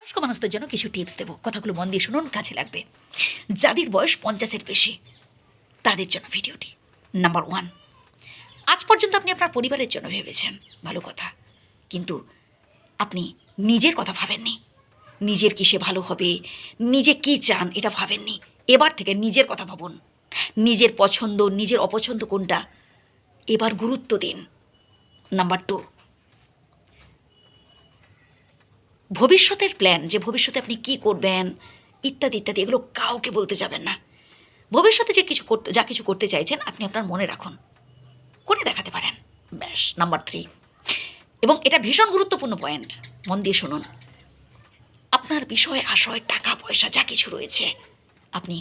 বয়স্ক মানুষদের জন্য কিছু টিপস দেবো, কথাগুলো মন দিয়ে শুনুন, কাজে লাগবে। যাদের বয়স 50-এর বেশি তাদের জন্য ভিডিওটি। নাম্বার 1, আজ পর্যন্ত আপনি আপনার পরিবারের জন্য ভেবেছেন, ভালো কথা, কিন্তু আপনি নিজের কথা ভাবেননি। নিজের কিসে ভালো হবে, নিজে কি চান এটা ভাবেননি। এবার থেকে নিজের কথা ভাবুন। নিজের পছন্দ, নিজের অপছন্দ কোনটা, এবার গুরুত্ব দিন। নাম্বার 2, ভবিষ্যতের প্ল্যান, যে ভবিষ্যতে আপনি কি করবেন ইত্যাদি ইত্যাদি, এগুলো কাউকে বলতে যাবেন না। ভবিষ্যতে যা কিছু করতে চাইছেন আপনি আপনার মনে রাখুন, করে দেখাতে পারেন, ব্যাস। নাম্বার 3, এবং এটা ভীষণ গুরুত্বপূর্ণ পয়েন্ট, মন দিয়ে শুনুন। আপনার বিষয় আশয়, টাকা পয়সা যা কিছু রয়েছে, আপনি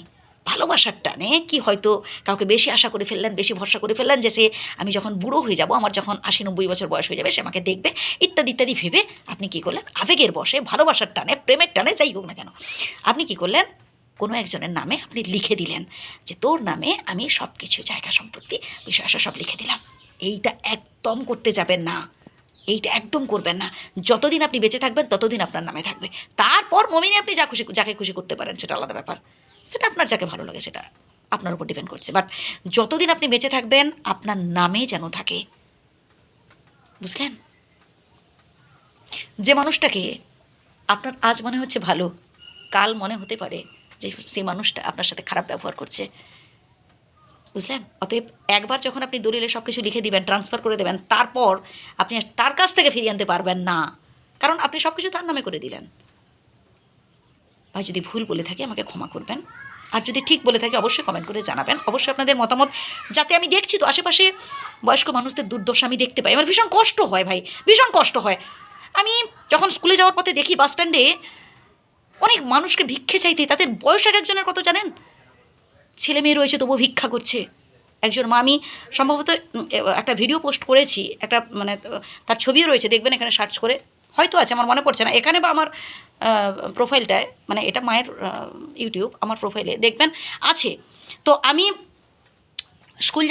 ভালোবাসার টানে কি হয়তো কাউকে বেশি আশা করে ফেললেন, বেশি ভরসা করে ফেললেন যে আমি যখন বুড়ো হয়ে যাব, আমার যখন 80-90 বছর বয়স হয়ে যাবে, সে আমাকে দেখবে ইত্যাদি ইত্যাদি ভেবে আপনি কি করলেন, আবেগের বশে, ভালোবাসার টানে, প্রেমের টানে, যাই হোক না কেন, আপনি কি করলেন, কোনো একজনের নামে আপনি লিখে দিলেন যে তোর নামে আমি সব কিছু, জায়গা সম্পত্তি, বিষয় আশা সব লিখে দিলাম। এইটা একদম করতে যাবেন না, এইটা একদম করবেন না। যতদিন আপনি বেঁচে থাকবেন ততদিন আপনার নামে থাকবে। তারপর মমিনে আপনি যাকে খুশি করতে পারেন, সেটা আলাদা ব্যাপার, সেটা আপনার যাকে ভালো লাগে সেটা আপনার উপর ডিপেন্ড করছে। বাট যতদিন আপনি বেঁচে থাকবেন আপনার নামে যেন থাকে, বুঝলেন? যে মানুষটাকে আপনার আজ মনে হচ্ছে ভালো, কাল মনে হতে পারে যে সেই মানুষটা আপনার সাথে খারাপ ব্যবহার করছে, বুঝলেন? অতএব একবার যখন আপনি দলিলে সব কিছু লিখে দিবেন, ট্রান্সফার করে দেবেন, তারপর আপনি তার কাছ থেকে ফিরিয়ে আনতে পারবেন না, কারণ আপনি সব কিছু তার নামে করে দিলেন। ভাই, যদি ভুল বলে থাকি আমাকে ক্ষমা করবেন, আর যদি ঠিক বলে থাকি অবশ্যই কমেন্ট করে জানাবেন। অবশ্যই আপনাদের মতামত, যাতে আমি দেখছি তো আশেপাশে বয়স্ক মানুষদের দুর্দশা আমি দেখতে পাই, আমার ভীষণ কষ্ট হয় ভাই, ভীষণ কষ্ট হয়। আমি যখন স্কুলে যাওয়ার পথে দেখি বাস স্ট্যান্ডে অনেক মানুষকে ভিক্ষে চাইতে, তাদের বয়স এক একজনের কত জানেন, ছেলে মেয়ে রয়েছে তবুও ভিক্ষা করছে। একজন মা, আমি সম্ভবত একটা ভিডিও পোস্ট করেছি, একটা মানে তার ছবিও রয়েছে, দেখবেন এখানে সার্চ করে, হয়তো আছে, আমার মনে পড়ছে না, এখানে বা আমার প্রোফাইলটায়, মানে এটা মায়ের ইউটিউব, আমার প্রোফাইলে দেখবেন আছে। তো আমি স্কুল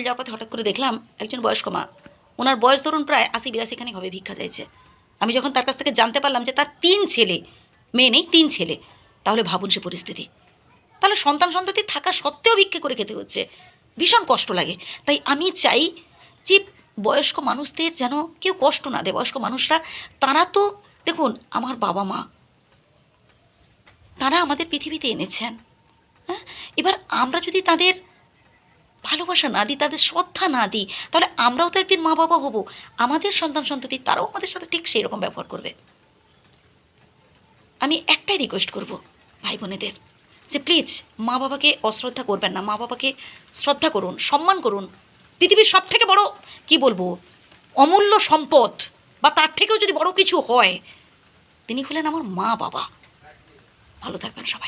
যাওয়ার পথে হঠাৎ করে দেখলাম একজন বয়স্ক মা, ওনার বয়স ধরুন প্রায় 80-82 খানিক হবে, ভিক্ষা চাইছে। আমি যখন তার কাছ থেকে জানতে পারলাম যে তার 3 ছেলে, মেয়ে নেই, 3 ছেলে, তাহলে ভাবুন সে পরিস্থিতি। তাহলে সন্তান-সন্ততি থাকা সত্ত্বেও ভিক্ষে করে খেতে হচ্ছে, ভীষণ কষ্ট লাগে। তাই আমি চাই যে বয়স্ক মানুষদের যেন কেউ কষ্ট না দেয়। বয়স্ক মানুষরা, তারা তো দেখুন আমার বাবা মা, তারা আমাদের পৃথিবীতে এনেছেন, হ্যাঁ? এবার আমরা যদি তাদের ভালোবাসা না দিই, তাদের শ্রদ্ধা না দিই, তাহলে আমরাও তো একদিন মা বাবা হব, আমাদের সন্তান-সন্ততি তারাও আমাদের সাথে ঠিক সেই রকম ব্যবহার করবে। আমি একটাই রিকোয়েস্ট করব ভাই বোনেদের, যে প্লিজ মা বাবাকে অশ্রদ্ধা করবেন না, মা বাবাকে শ্রদ্ধা করুন, সম্মান করুন। পৃথিবীর সব থেকে বড়, কি বলবো, অমূল্য সম্পদ, বা তার থেকেও যদি বড় কিছু হয়, তিনি হলেন আমার মা বাবা। ভালো থাকবেন সবাই।